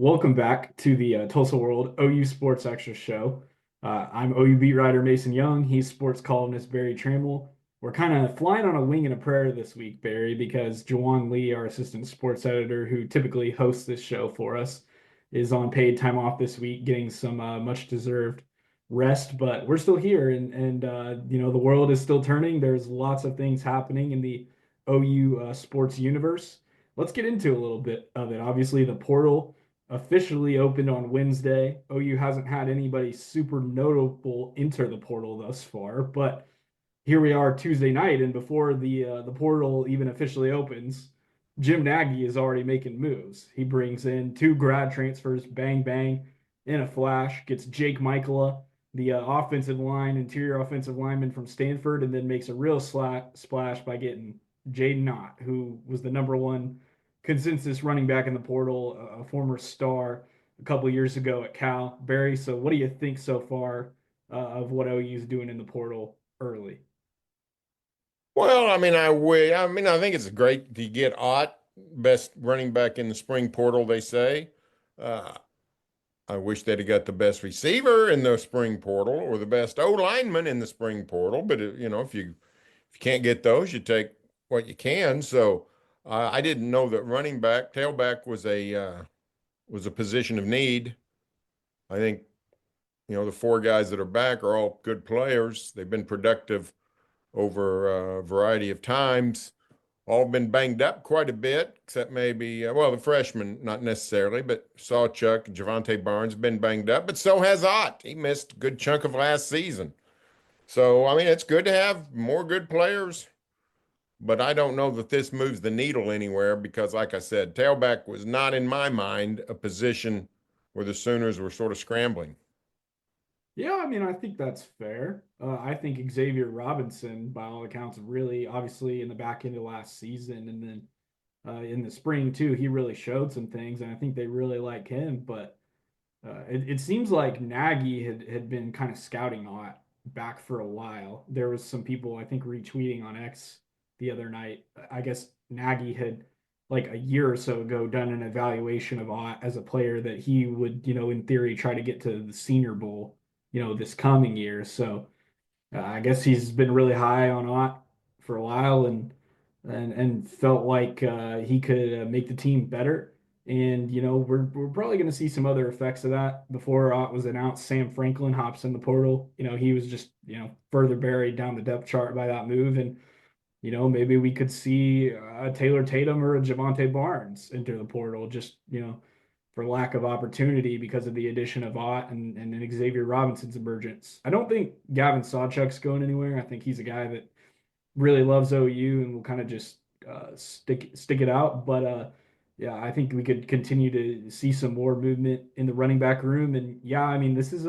Welcome back to the Tulsa World OU Sports Extra Show. I'm OU beat writer Mason Young. He's sports columnist Barry Tramel. We're kind of flying on a wing and a prayer this week, Barry, because Jawan Lee, our assistant sports editor, who typically hosts this show for us, is on paid time off this week, getting some much deserved rest. But we're still here, and the world is still turning. There's lots of things happening in the OU sports universe. Let's get into a little bit of it. Obviously, the portal officially opened on Wednesday. OU hasn't had anybody super notable enter the portal thus far, but here we are Tuesday night, and before the portal even officially opens, Jim Nagy is already making moves. He brings in two grad transfers, bang bang, in a flash. Gets Jake Michaela, the interior offensive lineman from Stanford, and then makes a real splash by getting Jaden Knott, who was the number one consensus running back in the portal, a former star a couple years ago at Cal. Barry, so what do you think so far of what OU is doing in the portal early? Well, I think it's great to get Ott, best running back in the spring portal, they say. Uh, I wish they'd have got the best receiver in the spring portal or the best O lineman in the spring portal. But if you can't get those, you take what you can. So I didn't know that running back, tailback was a position of need. I think the four guys that are back are all good players. They've been productive over a variety of times. All been banged up quite a bit, except maybe, the freshmen, not necessarily, but Sawchuck and Javante Barnes have been banged up, but so has Ott. He missed a good chunk of last season. So, it's good to have more good players, but I don't know that this moves the needle anywhere because, like I said, tailback was not, in my mind, a position where the Sooners were sort of scrambling. Yeah, I mean, I think that's fair. I think Xavier Robinson, by all accounts, really obviously in the back end of last season, and then in the spring too, he really showed some things, and I think they really like him. But it seems like Nagy had been kind of scouting Ott back for a while. There was some people I think retweeting on X the other night. I guess Nagy had like a year or so ago done an evaluation of Ott as a player that he would, in theory, try to get to the Senior Bowl, this coming year. So I guess he's been really high on Ott for a while, and felt like he could make the team better. And we're probably going to see some other effects of that before Ott was announced. Sam Franklin hops in the portal. He was just further buried down the depth chart by that move, and maybe we could see a Taylor Tatum or a Javante Barnes enter the portal. Just for lack of opportunity because of the addition of Ott and Xavier Robinson's emergence. I don't think Gavin Sawchuk's going anywhere. I think he's a guy that really loves OU and will kind of just stick it out. But yeah, I think we could continue to see some more movement in the running back room. And yeah, I mean, this is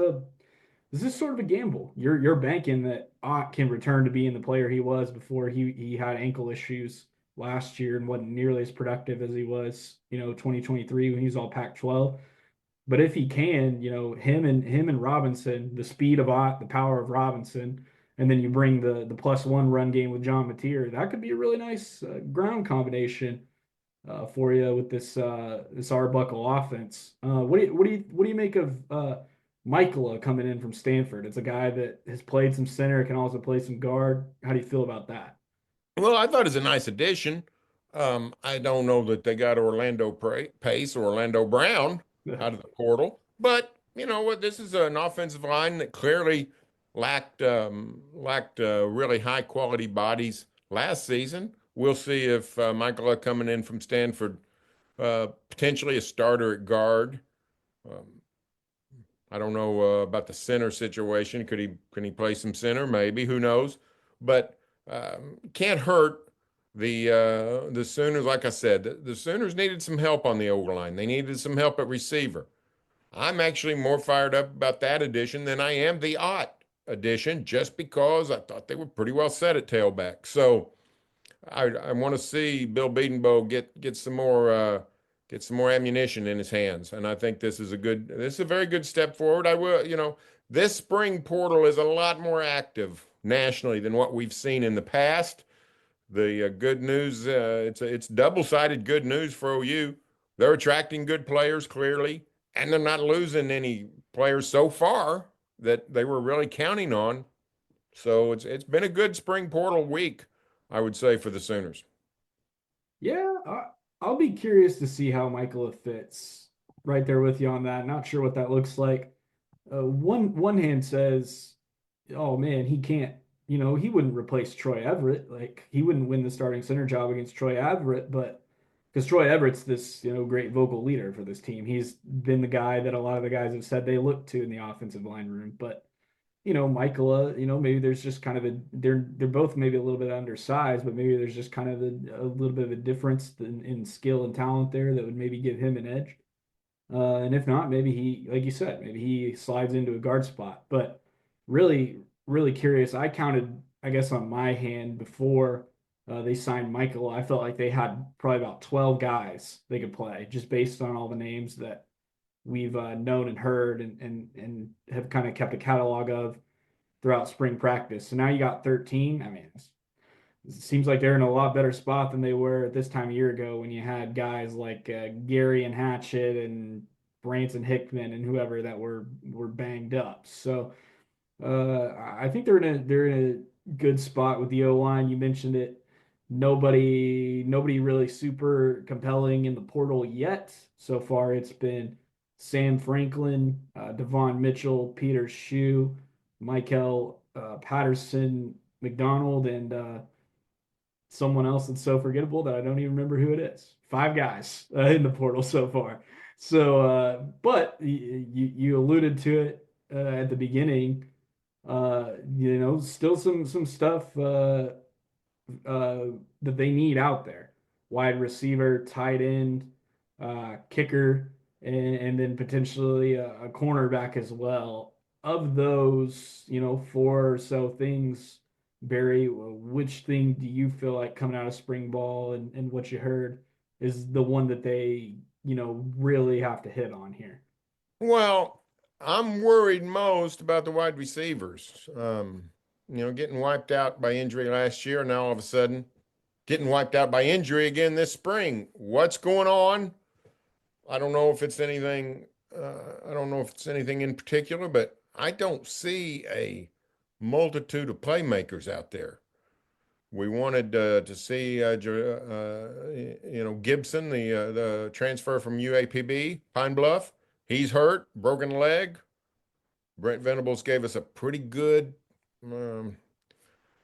sort of a gamble. You're banking that Ott can return to being the player he was before he had ankle issues last year and wasn't nearly as productive as he was, 2023 when he was all Pac-12. But if he can, him and Robinson, the speed of Ott, the power of Robinson, and then you bring the +1 run game with John Mateer, that could be a really nice ground combination for you with this Arbuckle offense. What do you make of Michaela coming in from Stanford? It's a guy that has played some center, can also play some guard. How do you feel about that? Well, I thought it was a nice addition. I don't know that they got Pace or Orlando Brown out of the portal, but you know what? This is an offensive line that clearly lacked really high quality bodies last season. We'll see if Michael coming in from Stanford, potentially a starter at guard. Um, I don't know about the center situation. Can he play some center? Maybe. Who knows? But can't hurt the Sooners. Like I said, the Sooners needed some help on the O line. They needed some help at receiver. I'm actually more fired up about that addition than I am the Ott addition, just because I thought they were pretty well set at tailback. So I want to see Bill Bedenbaugh get some more ammunition in his hands, and I think this is a very good step forward. This spring portal is a lot more active nationally than what we've seen in the past. The good news, it's double-sided good news for OU. they're attracting good players clearly, and they're not losing any players so far that they were really counting on. So it's been a good spring portal week, I would say, for the Sooners. Yeah, I'll be curious to see how Michael fits. Right there with you on that. Not sure what that looks like. One hand says, "Oh man, he can't. You know, he wouldn't replace Troy Everett. Like he wouldn't win the starting center job against Troy Everett, but." Because Troy Everett's this, great vocal leader for this team. He's been the guy that a lot of the guys have said they look to in the offensive line room. But Michaela, maybe there's just kind of they're both maybe a little bit undersized, but maybe there's just kind of a little bit of a difference in skill and talent there that would maybe give him an edge. And if not, maybe he, like you said, maybe he slides into a guard spot. But really, really curious. I counted, I guess, on my hand before they signed Michael. I felt like they had probably about 12 guys they could play just based on all the names that we've known and heard and have kind of kept a catalog of throughout spring practice. So now you got 13. I mean, it seems like they're in a lot better spot than they were at this time a year ago when you had guys like Gary and Hatchett and Branson Hickman and whoever that were banged up. So I think they're in a good spot with the O line. You mentioned it. Nobody really super compelling in the portal yet. So far, it's been Sam Franklin, Devon Mitchell, Peter Shue, Michael Patterson, McDonald, and someone else that's so forgettable that I don't even remember who it is. Five guys in the portal so far. So, but you alluded to it at the beginning. Still some stuff uh, that they need out there. Wide receiver, tight end, kicker, and then potentially a cornerback as well. Of those, four or so things, Barry, which thing do you feel like coming out of spring ball and what you heard is the one that they, really have to hit on here? Well, I'm worried most about the wide receivers. Getting wiped out by injury last year, and now all of a sudden getting wiped out by injury again this spring. What's going on? I don't know if it's anything. I don't know if it's anything in particular, but I don't see a multitude of playmakers out there. We wanted to see, Gibson, the transfer from UAPB, Pine Bluff. He's hurt, broken leg. Brent Venables gave us a pretty good um,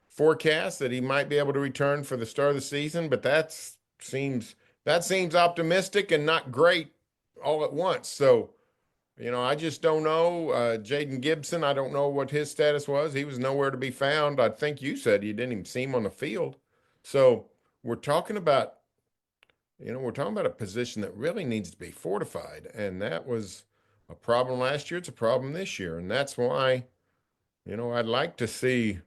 forecast that he might be able to return for the start of the season, but that seems optimistic and not great all at once. So, I just don't know. Jaden Gibson, I don't know what his status was. He was nowhere to be found. I think you said you didn't even see him on the field. So we're talking about, a position that really needs to be fortified, and that was a problem last year. It's a problem this year, and that's why, I'd like to see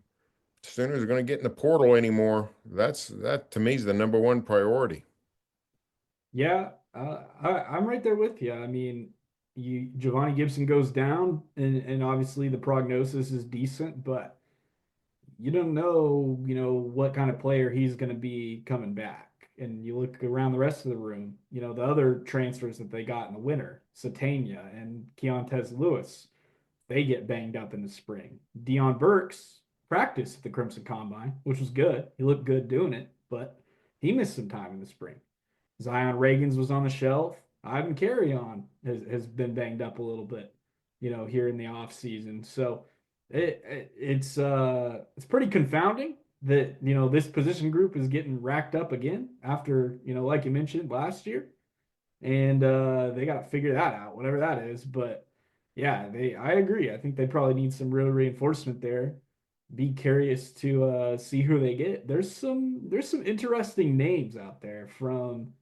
Sooners are going to get in the portal anymore. That to me is the number one priority. Yeah, I'm right there with you. I mean, Giovanni Gibson goes down, and obviously the prognosis is decent, but you don't know, what kind of player he's going to be coming back. And you look around the rest of the room, the other transfers that they got in the winter, Satania and Keontez Lewis, they get banged up in the spring. Dion Burks practiced at the Crimson Combine, which was good. He looked good doing it, but he missed some time in the spring. Zion Reagans was on the shelf. Ivan Carry on has been banged up a little bit, here in the off season. So it's pretty confounding that this position group is getting racked up again after like you mentioned last year, and they got to figure that out, whatever that is. But yeah, I agree. I think they probably need some real reinforcement there. Be curious to see who they get. There's some interesting names out there from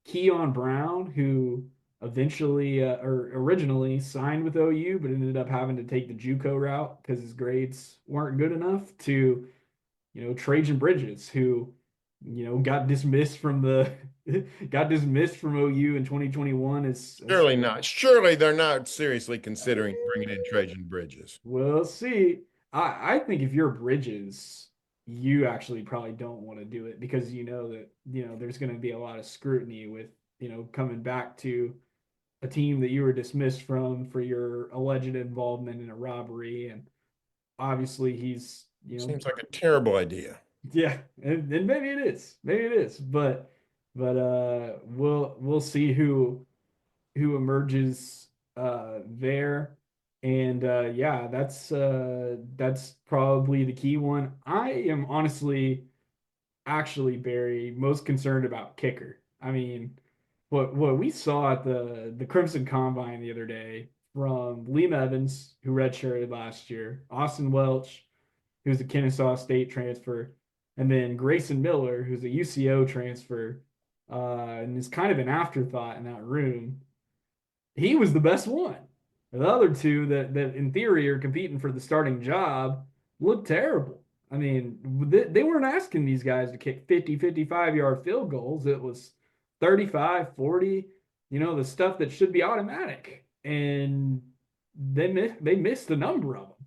Keon Brown, who eventually or originally signed with OU, but ended up having to take the JUCO route because his grades weren't good enough. To Trajan Bridges, who got dismissed from the got dismissed from OU in 2021 as Surely not. Surely they're not seriously considering bringing in Trajan Bridges. we'll see. I think if you're Bridges, you actually probably don't want to do it because you know that there's going to be a lot of scrutiny with coming back to a team that you were dismissed from for your alleged involvement in a robbery. And obviously he's, Seems like a terrible idea. yeah, and maybe it is, but we'll see who emerges there. And yeah, that's probably the key one. I am honestly actually, Barry, most concerned about kicker. I mean, what we saw at the Crimson Combine the other day from Liam Evans, who redshirted last year, Austin Welch, who's a Kennesaw State transfer, and then Grayson Miller, who's a UCO transfer, and is kind of an afterthought in that room. He was the best one. The other two that in theory are competing for the starting job looked terrible. I mean, they weren't asking these guys to kick 50, 55-yard field goals. It was 35, 40, the stuff that should be automatic. And they missed a number of them.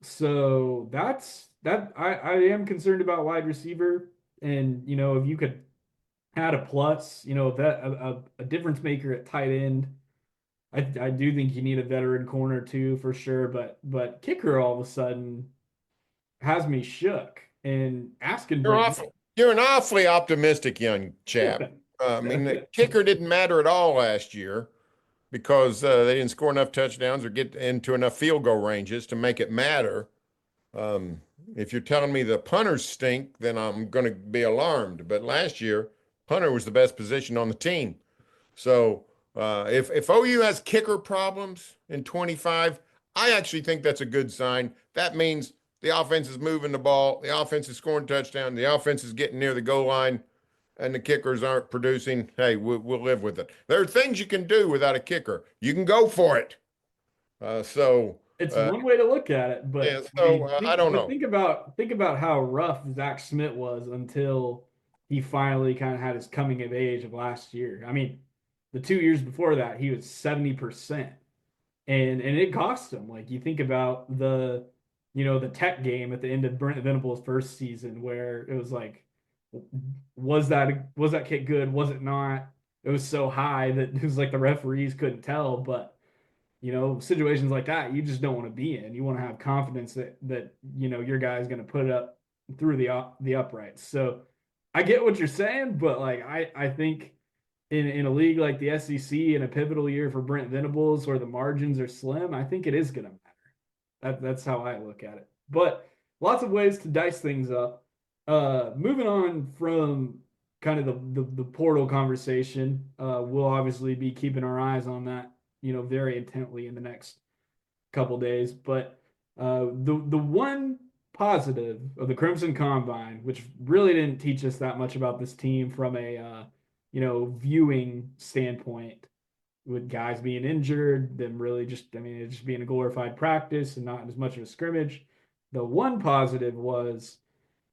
So I am concerned about wide receiver. And, if you could add a plus, that a difference maker at tight end. I do think you need a veteran corner too for sure, but kicker all of a sudden has me shook and asking You're Brent. awful. You're an awfully optimistic young chap. I mean, the kicker didn't matter at all last year because they didn't score enough touchdowns or get into enough field goal ranges to make it matter. Um, if you're telling me the punters stink, then I'm going to be alarmed. But last year, punter was the best position on the team. So if OU has kicker problems in 25, I actually think that's a good sign. That means the offense is moving the ball, the offense is scoring touchdown, the offense is getting near the goal line, and the kickers aren't producing. Hey, we'll live with it. There are things you can do without a kicker. You can go for it. So It's one way to look at it, yeah, but I so mean, I don't know. think about how rough Zach Smith was until he finally kind of had his coming of age of last year. I mean, the 2 years before that, he was 70%. And it cost him. Like you think about the Tech game at the end of Brent Venable's first season, where it was like, was that kick good? Was it not? It was so high that it was like the referees couldn't tell. But situations like that, you just don't want to be in. You want to have confidence that your guy's going to put it up through the uprights. So I get what you're saying, but like I think in a league like the SEC in a pivotal year for Brent Venables where the margins are slim, I think it is going to matter. That's how I look at it. But lots of ways to dice things up. Moving on from kind of the portal conversation, we'll obviously be keeping our eyes on that, very intently in the next couple days. But the one positive of the Crimson Combine, which really didn't teach us that much about this team from a viewing standpoint, with guys being injured, them really just, I mean, it just being a glorified practice and not as much of a scrimmage. The one positive was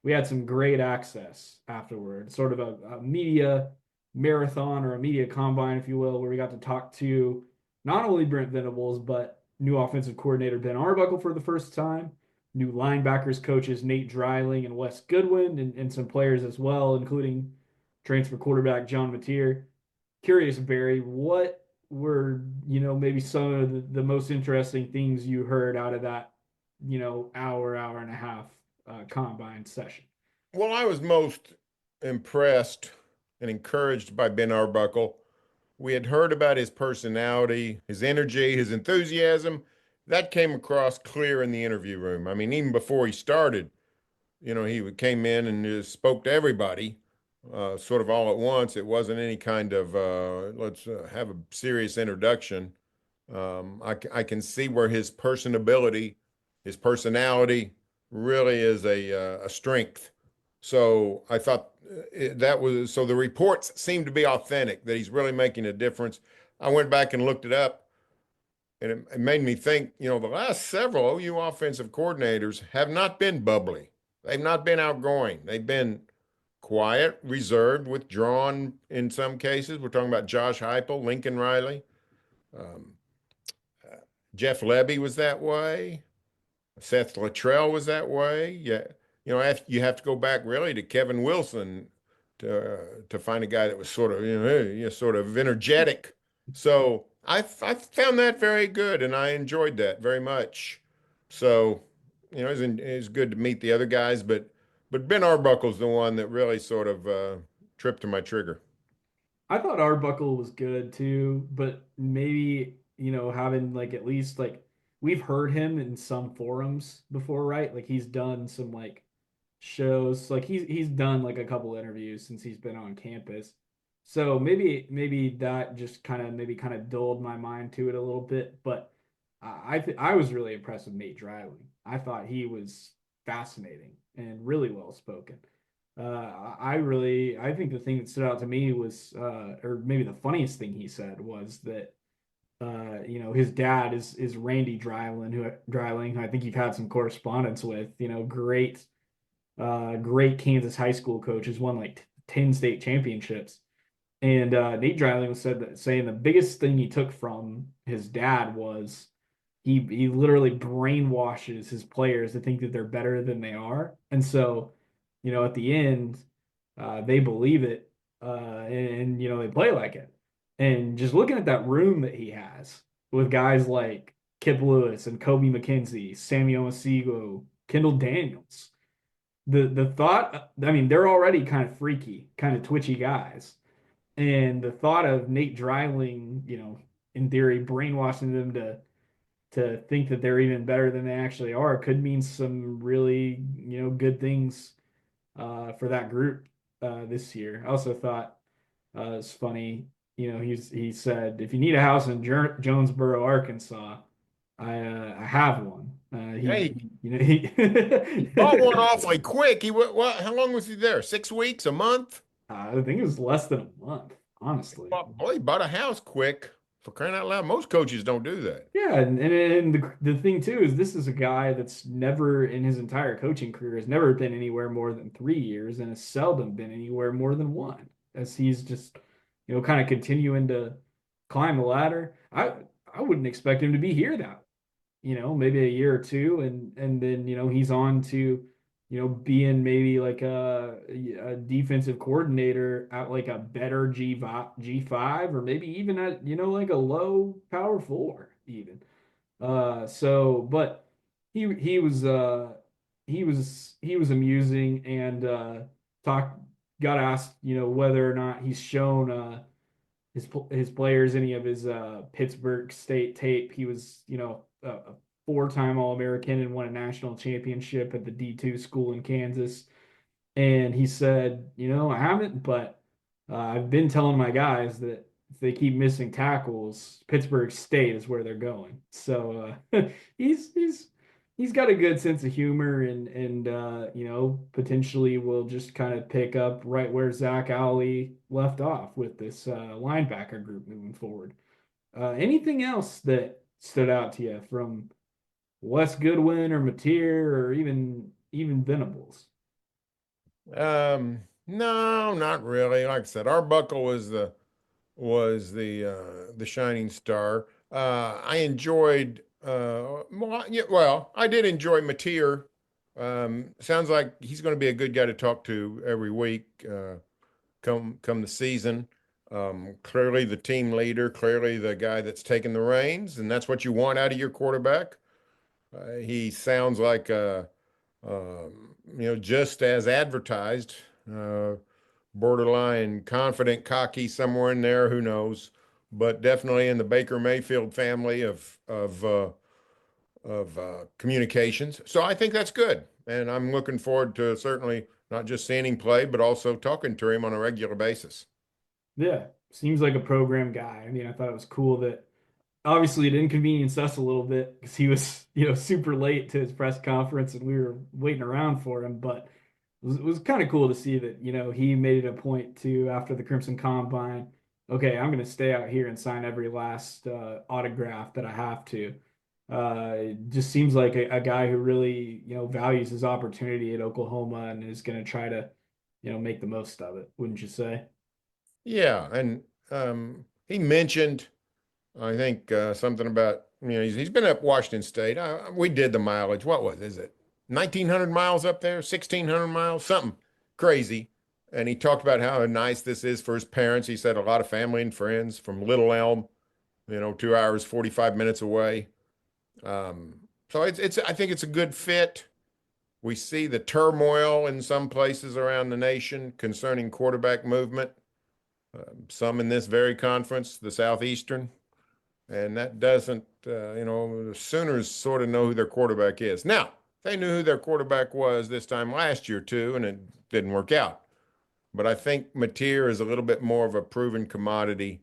we had some great access afterward, sort of a media marathon or a media combine, if you will, where we got to talk to not only Brent Venables, but new offensive coordinator Ben Arbuckle for the first time, new linebackers coaches Nate Dreiling and Wes Goodwin, and some players as well, including transfer quarterback John Mateer. Curious, Barry, what were, maybe some of the most interesting things you heard out of that, hour and a half combine session? Well, I was most impressed and encouraged by Ben Arbuckle. We had heard about his personality, his energy, his enthusiasm. That came across clear in the interview room. I mean, even before he started, he came in and just spoke to everybody, sort of all at once. It wasn't any kind of let's have a serious introduction. I can see where his personability, his personality, really is a strength. So I thought that was so the reports seemed to be authentic, that he's really making a difference. I went back and looked it up, and it made me think, the last several OU offensive coordinators have not been bubbly. They've not been outgoing. They've been quiet, reserved, withdrawn in some cases. We're talking about Josh Heupel, Lincoln Riley. Um, Jeff Lebby was that way. Seth Luttrell was that way. Yeah, you have to go back really to Kevin Wilson to find a guy that was sort of sort of energetic. So I found that very good, and I enjoyed that very much. So it's good to meet the other guys, but Ben Arbuckle's the one that really sort of tripped to my trigger. I thought Arbuckle was good too, but maybe, having like at least like we've heard him in some forums before, right? Like he's done some like shows, like he's done like a couple interviews since he's been on campus. So maybe that just kind of dulled my mind to it a little bit, but I was really impressed with Nate Dryling. I thought he was fascinating and really well spoken. I think the thing that stood out to me was, or maybe the funniest thing he said was that, his dad is Randy Dryling, who I think you've had some correspondence with, great Kansas high school coach, has won like 10 state championships. And Nate Dryling was saying the biggest thing he took from his dad was he literally brainwashes his players to think that they're better than they are. And so, at the end, they believe it, and they play like it. And just looking at that room that he has with guys like Kip Lewis and Kobe McKenzie, Samuel Masigo, Kendall Daniels, the thought, I mean, they're already kind of freaky, kind of twitchy guys. And the thought of Nate Dryling, in theory, brainwashing them to think that they're even better than they actually are could mean some really, good things for that group this year. I also thought it's funny, he said, if you need a house in Jonesboro, Arkansas, I have one. Hey, he bought one He awfully quick. What? How long was he there? 6 weeks, a month? I think it was less than a month, honestly. Boy, he bought a house quick. For crying out loud, most coaches don't do that. Yeah, and the thing too is this is a guy that's never in his entire coaching career has never been anywhere more than 3 years and has seldom been anywhere more than one, as he's just kind of continuing to climb the ladder. I wouldn't expect him to be here that maybe a year or two, and then he's on to being maybe like a defensive coordinator at like a better G5 or maybe even at like a low power four even. But he was he was amusing and talk got asked whether or not he's shown his players any of his Pittsburgh State tape. He was a four-time All-American and won a national championship at the D2 school in Kansas. And he said, I haven't, but I've been telling my guys that if they keep missing tackles, Pittsburgh State is where they're going. So he's got a good sense of humor and potentially will just kind of pick up right where Zach Alley left off with this linebacker group moving forward. Anything else that stood out to you from Wes Goodwin or Mateer or even Venables? No, not really. Like I said, Arbuckle was the shining star. I enjoyed well, I did enjoy Mateer. Sounds like he's going to be a good guy to talk to every week come the season. Clearly the team leader, clearly the guy that's taking the reins, and that's what you want out of your quarterback. He sounds like just as advertised, uh, borderline confident, cocky, somewhere in there, who knows? But definitely in the Baker Mayfield family of communications. So I think that's good, and I'm looking forward to certainly not just seeing him play, but also talking to him on a regular basis. Yeah, seems like a program guy. I mean, I thought it was cool that obviously it inconvenienced us a little bit because he was, super late to his press conference and we were waiting around for him. But it was kind of cool to see that, he made it a point to after the Crimson Combine, okay, I'm going to stay out here and sign every last autograph that I have to. It just seems like a guy who really, values his opportunity at Oklahoma and is going to try to, make the most of it, wouldn't you say? Yeah, and he mentioned, I think, something about he's been up Washington State. We did the mileage. What is it? 1,900 miles up there, 1,600 miles, something crazy. And he talked about how nice this is for his parents. He said a lot of family and friends from Little Elm, 2 hours, 45 minutes away. So it's I think it's a good fit. We see the turmoil in some places around the nation concerning quarterback movement, some in this very conference, the Southeastern, and that doesn't, the Sooners sort of know who their quarterback is. Now, they knew who their quarterback was this time last year too, and it didn't work out. But I think Mateer is a little bit more of a proven commodity.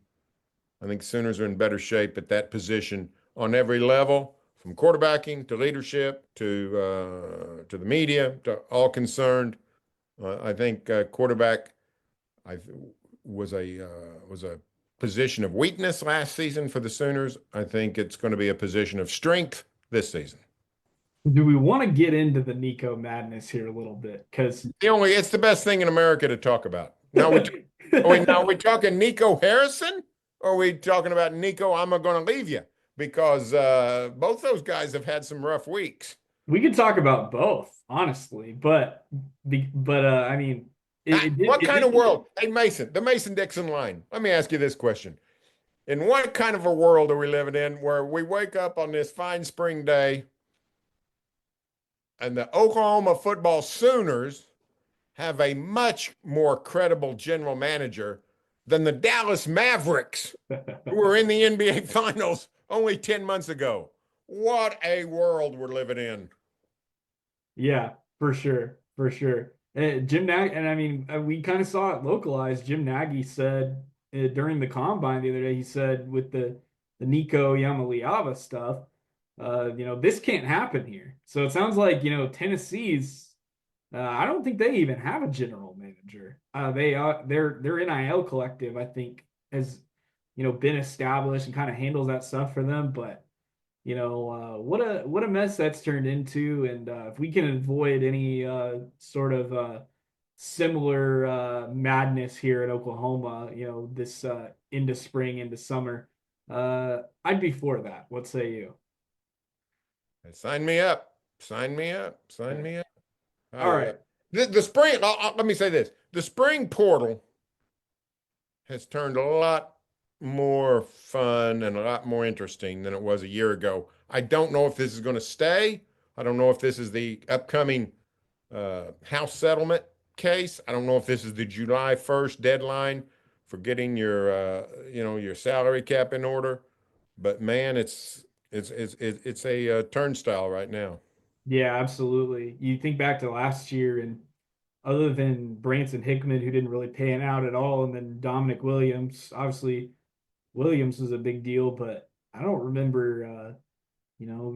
I think Sooners are in better shape at that position on every level, from quarterbacking to leadership to the media to all concerned. I think quarterback I was a position of weakness last season for the Sooners. I think it's going to be a position of strength this season. Do we want to get into the Nico madness here a little bit? Because It's the best thing in America to talk about. Are we talking Nico Harrison? Or are we talking about Nico, I'm going to leave you? Because both those guys have had some rough weeks. we could talk about both, honestly, but I mean, What it kind of did. world? Hey, Mason, the Mason-Dixon line. Let me ask you this question. In what kind of a world are we living in where we wake up on this fine spring day and the Oklahoma football Sooners have a much more credible general manager than the Dallas Mavericks, who were in the NBA Finals only 10 months ago? What a world we're living in. Yeah, for sure, for sure. And Jim Nagy, and I mean, we kind of saw it localized. Jim Nagy said during the combine the other day, he said with the Nico Yamaliava stuff, this can't happen here. So it sounds like, Tennessee's. I don't think they even have a general manager. Their NIL collective, I think, has been established and kind of handles that stuff for them, but. What a mess that's turned into, and if we can avoid any sort of similar madness here in Oklahoma, this into spring, into summer, I'd be for that. What say you? Sign me up. Sign me up. Yeah. Sign me up. All I right. the spring. Let me say this: the spring portal has turned a lot more fun and a lot more interesting than it was a year ago. I don't know if this is going to stay. I don't know if this is the upcoming house settlement case. I don't know if this is the July 1st deadline for getting your salary cap in order. But man, it's a turnstile right now. Yeah, absolutely. You think back to last year, and other than Branson Hickman, who didn't really pan out at all, and then Dominic Williams, obviously Williams was a big deal, but I don't remember,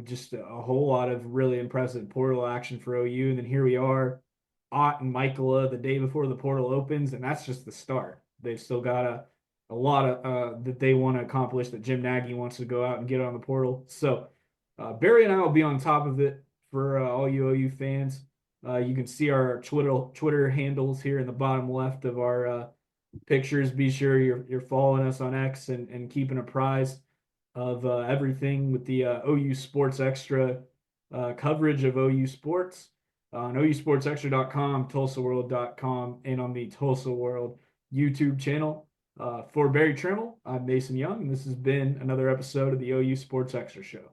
just a whole lot of really impressive portal action for OU. And then here we are, Ott and Michaela the day before the portal opens, and that's just the start. They've still got a lot of that they want to accomplish, that Jim Nagy wants to go out and get on the portal. So Barry and I will be on top of it for all you OU fans. You can see our Twitter handles here in the bottom left of our pictures. Be sure you're following us on X and keeping apprised of everything with the OU Sports Extra coverage of OU sports on OUSportsExtra.com, TulsaWorld.com, and on the Tulsa World YouTube channel. For Berry Tramel, I'm Mason Young, and this has been another episode of the OU Sports Extra Show.